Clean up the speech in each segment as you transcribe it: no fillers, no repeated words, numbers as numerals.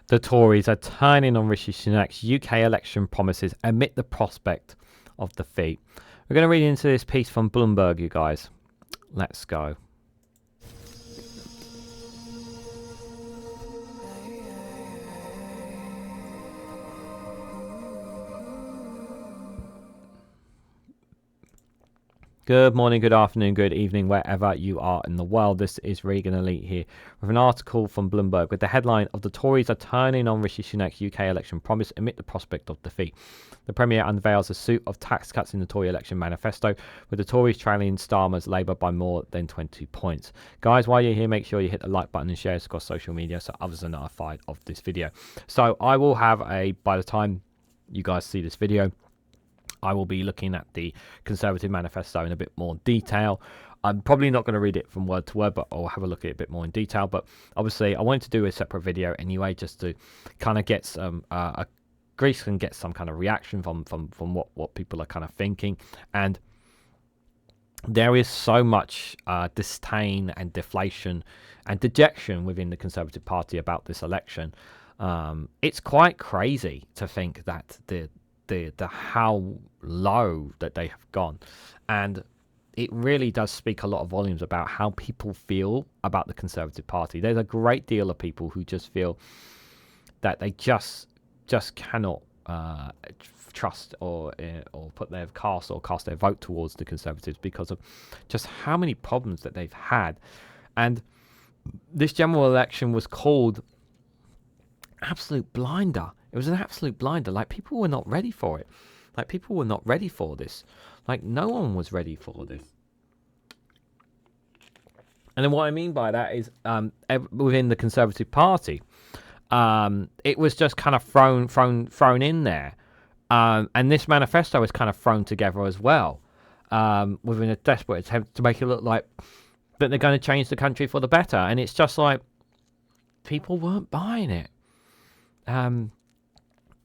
The Tories are turning on Rishi Sunak's UK election promises amid the prospect of defeat. We're going to read into this piece from Bloomberg, you guys. Let's go. Good morning, good afternoon, good evening, wherever you are in the world. This is Reganelite here with an article from Bloomberg with the headline of "The Tories are turning on Rishi Sunak's UK election promise amid the prospect of defeat." The Premier unveils a suite of tax cuts in the Tory election manifesto, with the Tories trailing Starmer's Labour by more than 20 points. Guys, while you're here, make sure you hit the like button and share this across social media so others are notified of this video. So I will have by the time you guys see this video, I will be looking at the Conservative manifesto in a bit more detail. I'm probably not going to read it from word to word, but I'll have a look at it a bit more in detail. But obviously, I wanted to do a separate video anyway, just to kind of get some Greece can get some kind of reaction from what people are kind of thinking. And there is so much disdain and deflation and dejection within the Conservative Party about this election. It's quite crazy to think that the how low that they have gone, and it really does speak a lot of volumes about how people feel about the Conservative Party. There's a great deal of people who just feel that they just cannot trust or put their cast their vote towards the Conservatives because of just how many problems that they've had. And this general election was called absolute blinder. It was an absolute blinder. Like, people were not ready for it. Like, people were not ready for this. Like, no one was ready for this. And then what I mean by that is within the Conservative Party, it was just kind of thrown in there. And this manifesto was kind of thrown together as well, within a desperate attempt to make it look like that they're going to change the country for the better. And it's just like, people weren't buying it.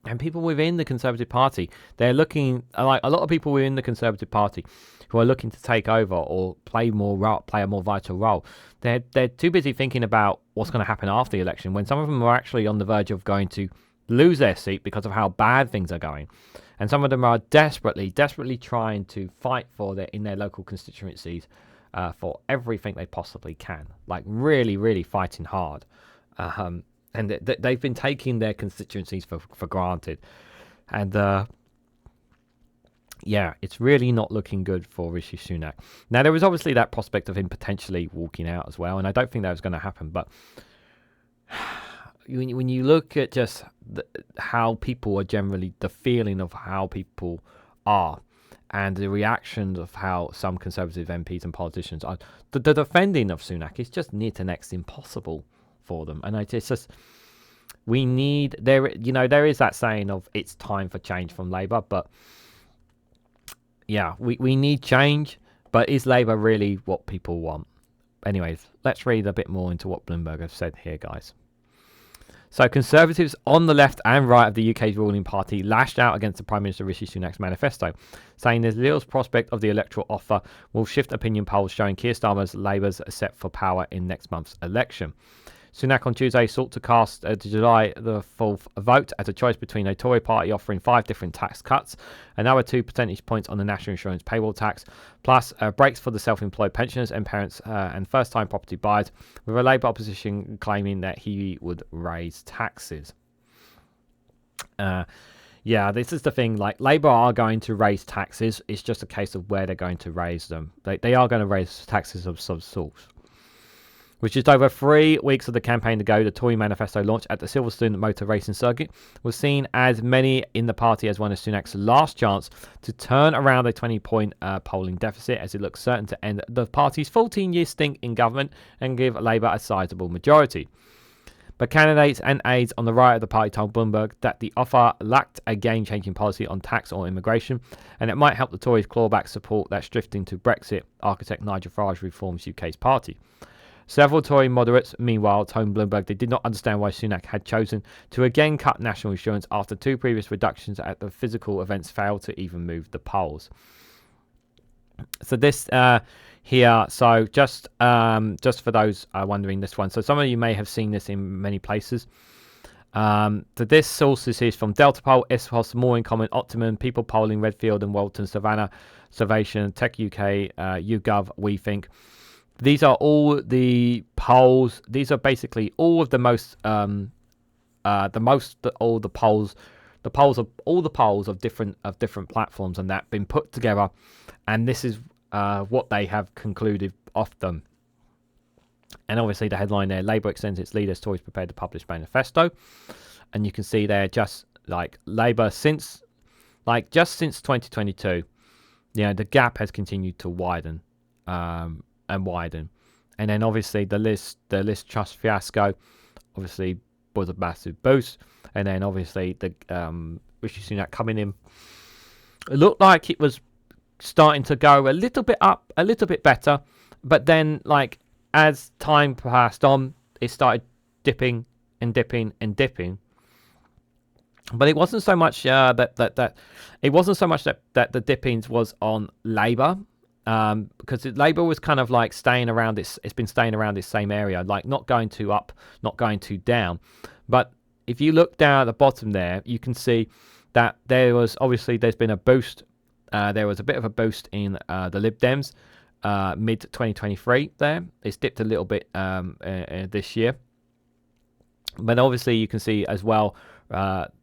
And people within the Conservative Party, they're looking, like a lot of people within the Conservative Party who are looking to take over or play a more vital role. They're too busy thinking about what's going to happen after the election, when some of them are actually on the verge of going to lose their seat because of how bad things are going. And some of them are desperately trying to fight in their local constituencies for everything they possibly can. Like, really fighting hard. And they've been taking their constituencies for granted. And, yeah, it's really not looking good for Rishi Sunak. Now, there was obviously that prospect of him potentially walking out as well, and I don't think that was going to happen. But when you look at just how people are generally, the feeling of how people are, and the reactions of how some Conservative MPs and politicians are, the defending of Sunak is just near to next impossible for them. And it's just, there is that saying of it's time for change from Labour, but yeah, we need change, but is Labour really what people want? Anyways, let's read a bit more into what Bloomberg have said here, guys. So, Conservatives on the left and right of the UK's ruling party lashed out against the Prime Minister Rishi Sunak's manifesto, saying there's little prospect of the electoral offer will shift opinion polls showing Keir Starmer's Labour's set for power in next month's election. Sunak on Tuesday sought to cast the July the 4th vote as a choice between a Tory party offering 5 different tax cuts, another 2 percentage points on the national insurance payroll tax, plus breaks for the self-employed pensioners and parents and first-time property buyers, with a Labour opposition claiming that he would raise taxes. Yeah, this is the thing. Like, Labour are going to raise taxes. It's just a case of where they're going to raise them. They are going to raise taxes of some sort. With just over 3 weeks of the campaign to go, the Tory manifesto launched at the Silverstone motor racing circuit was seen as many in the party as one of Sunak's last chance to turn around a 20-point polling deficit, as it looks certain to end the party's 14-year stint in government and give Labour a sizable majority. But candidates and aides on the right of the party told Bloomberg that the offer lacked a game-changing policy on tax or immigration, and it might help the Tories claw back support that's drifting to Brexit, architect Nigel Farage reforms UK's party. Several Tory moderates, meanwhile, told Bloomberg they did not understand why Sunak had chosen to again cut national insurance after 2 previous reductions at the physical events failed to even move the polls. So this here, so just for those wondering this one, so some of you may have seen this in many places. So this sources is from Delta Poll, Ipsos, More in Common, Optimum, People Polling, Redfield and Walton, Savannah, Salvation, Tech UK, YouGov, We Think. These are all the polls. These are basically all of the most, all the polls, all the polls of different platforms, and that been put together, and this is what they have concluded off them. And obviously the headline there: Labour extends its leaders, Tories prepared to publish manifesto. And you can see there, just like Labour since 2022, the gap has continued to widen and widen. And then obviously the Liz Truss fiasco obviously was a massive boost. And then obviously the Rishi Sunak coming in, it looked like it was starting to go a little bit up, a little bit better. But then, like, as time passed on, it started dipping and dipping and dipping. But it wasn't so much that the dippings was on Labour, because Labour was kind of like staying around this. It's been staying around this same area, like not going too up, not going too down. But if you look down at the bottom there, you can see that there's been a boost. There was a bit of a boost in the Lib Dems mid 2023. There, it's dipped a little bit this year. But obviously you can see as well,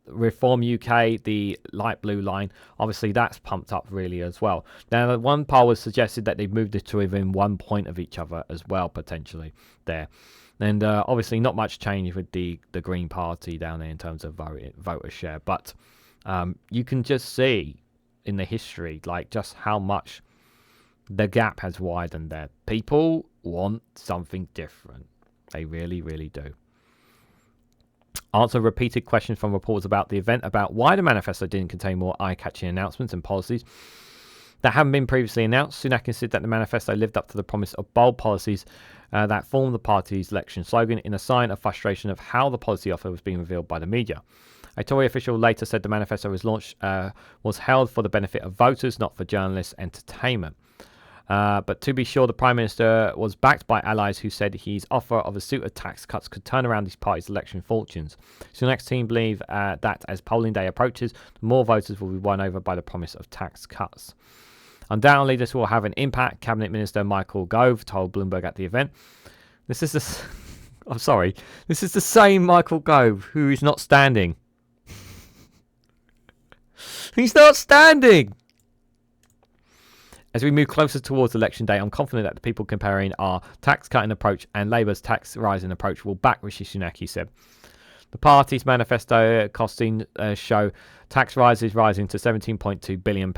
Reform UK, the light blue line, obviously that's pumped up really as well. Now, one poll has suggested that they've moved it to within 1 point of each other as well, potentially there. And obviously not much change with the Green Party down there in terms of voter share. But you can just see in the history, like, just how much the gap has widened there. People want something different. They really, really do. Answer repeated questions from reporters about the event about why the manifesto didn't contain more eye-catching announcements and policies that haven't been previously announced. Sunak insisted that the manifesto lived up to the promise of bold policies that formed the party's election slogan, in a sign of frustration of how the policy offer was being revealed by the media. A Tory official later said the manifesto was held for the benefit of voters, not for journalists' entertainment. But to be sure, the Prime Minister was backed by allies who said his offer of a suite of tax cuts could turn around his party's election fortunes. Sunak's team believe that as polling day approaches, more voters will be won over by the promise of tax cuts. Undoubtedly, this will have an impact, Cabinet Minister Michael Gove told Bloomberg at the event. This is the same Michael Gove who is not standing. He's not standing! As we move closer towards election day, I'm confident that the people comparing our tax cutting approach and Labour's tax rising approach will back Rishi Sunak, he said. The party's manifesto costing show tax rises rising to £17.2 billion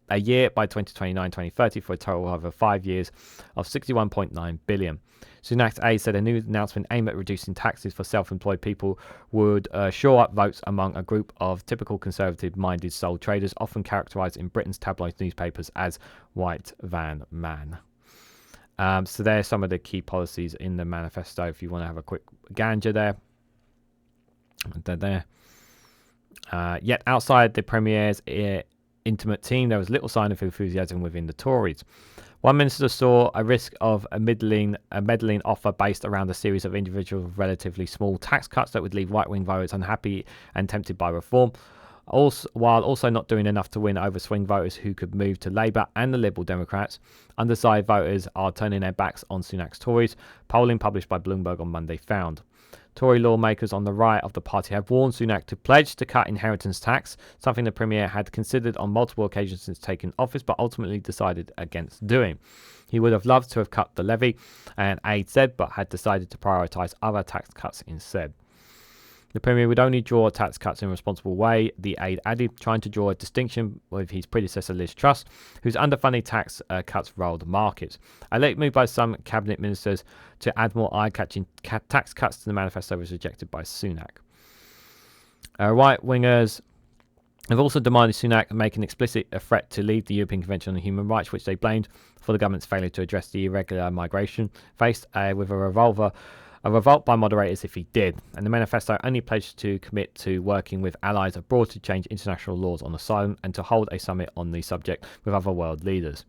a year by 2029-2030 for a total over 5 years of £61.9 billion. Sunak's aide said a new announcement aimed at reducing taxes for self-employed people would shore up votes among a group of typical conservative-minded sole traders, often characterised in Britain's tabloid newspapers as white van man. So there's some of the key policies in the manifesto if you want to have a quick gander there. Yet outside the Premier's intimate team, there was little sign of enthusiasm within the Tories. One minister saw a risk of a meddling offer based around a series of individual, relatively small tax cuts that would leave right-wing voters unhappy and tempted by reform, while also not doing enough to win over swing voters who could move to Labour and the Liberal Democrats. Undecided voters are turning their backs on Sunak's Tories, polling published by Bloomberg on Monday found. Tory lawmakers on the right of the party have warned Sunak to pledge to cut inheritance tax, something the Premier had considered on multiple occasions since taking office, but ultimately decided against doing. He would have loved to have cut the levy, an aide said, but had decided to prioritise other tax cuts instead. The Premier would only draw tax cuts in a responsible way, the aide added, trying to draw a distinction with his predecessor Liz Truss, whose underfunding tax cuts rolled markets. A late move by some cabinet ministers to add more eye-catching tax cuts to the manifesto was rejected by Sunak. Right-wingers have also demanded Sunak make an explicit threat to leave the European Convention on Human Rights, which they blamed for the government's failure to address the irregular migration faced with a revolt by moderators if he did, and the manifesto only pledged to commit to working with allies abroad to change international laws on asylum and to hold a summit on the subject with other world leaders.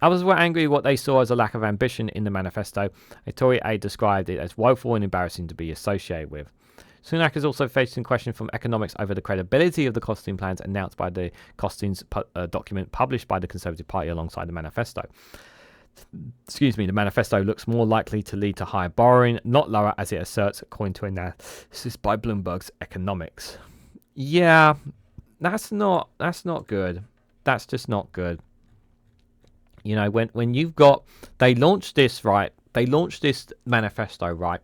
Others were angry at what they saw as a lack of ambition in the manifesto. A Tory aide described it as woeful and embarrassing to be associated with. Sunak is also facing question from economics over the credibility of the costing plans announced by the costings document published by the Conservative Party alongside the manifesto. The manifesto looks more likely to lead to higher borrowing, not lower, as it asserts, according to analysis by Bloomberg's economics. Yeah, that's not good. That's just not good. You know, when you've got, they launched this, right? They launched this manifesto, right?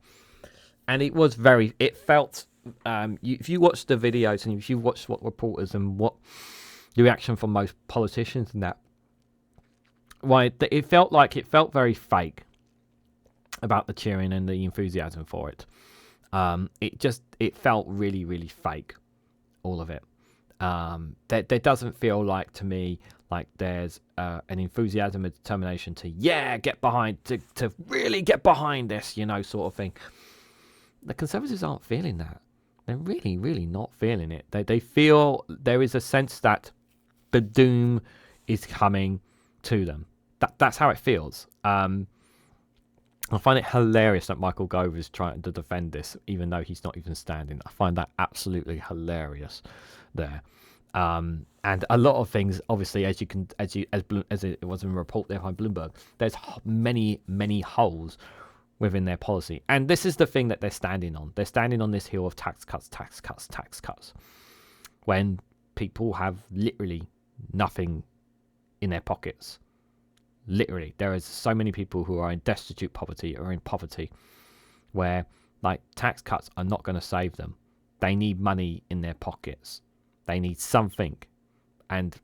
And it was it felt, if you watch the videos and if you watch what reporters and what the reaction from most politicians and that, right, it felt very fake about the cheering and the enthusiasm for it. It felt really, really fake, all of it. There doesn't feel like, to me, like there's an enthusiasm and determination to get behind, to really get behind this, you know, sort of thing. The Conservatives aren't feeling that. They're really, really not feeling it. They feel there is a sense that the doom is coming to them. That's how it feels. I find it hilarious that Michael Gove is trying to defend this, even though he's not even standing. I find that absolutely hilarious there. And a lot of things, obviously, as it was in a report there by Bloomberg, there's many holes within their policy. And this is the thing that they're standing on. They're standing on this hill of tax cuts, when people have literally nothing in their pockets. Literally, there is so many people who are in destitute poverty or in poverty, where like tax cuts are not going to save them. They need money in their pockets. They need something. And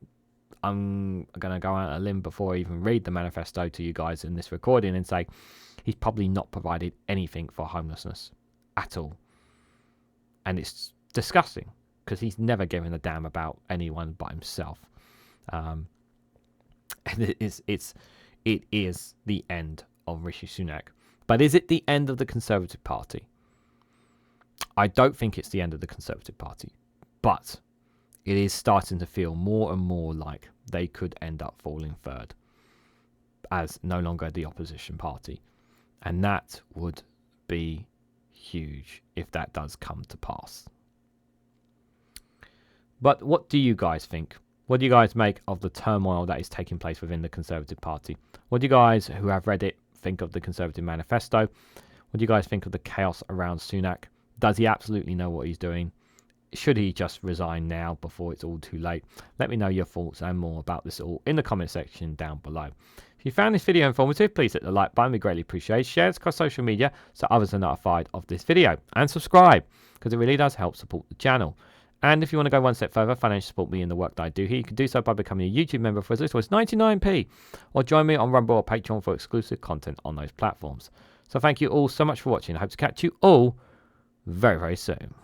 I'm going to go out on a limb before I even read the manifesto to you guys in this recording and say he's probably not provided anything for homelessness at all. And it's disgusting because he's never given a damn about anyone but himself. And it is the end of Rishi Sunak. But is it the end of the Conservative Party? I don't think it's the end of the Conservative Party. But it is starting to feel more and more like they could end up falling third as no longer the opposition party. And that would be huge if that does come to pass. But what do you guys think? What do you guys make of the turmoil that is taking place within the Conservative Party? What do you guys who have read it think of the Conservative Manifesto? What do you guys think of the chaos around Sunak? Does he absolutely know what he's doing? Should he just resign now before it's all too late? Let me know your thoughts and more about this all in the comment section down below. If you found this video informative, please hit the like button. We greatly appreciate it. Share it across social media so others are notified of this video. And subscribe, because it really does help support the channel. And if you want to go one step further, financially support me in the work that I do here, you can do so by becoming a YouTube member for as little as 99p, or join me on Rumble or Patreon for exclusive content on those platforms. So thank you all so much for watching. I hope to catch you all very, very soon.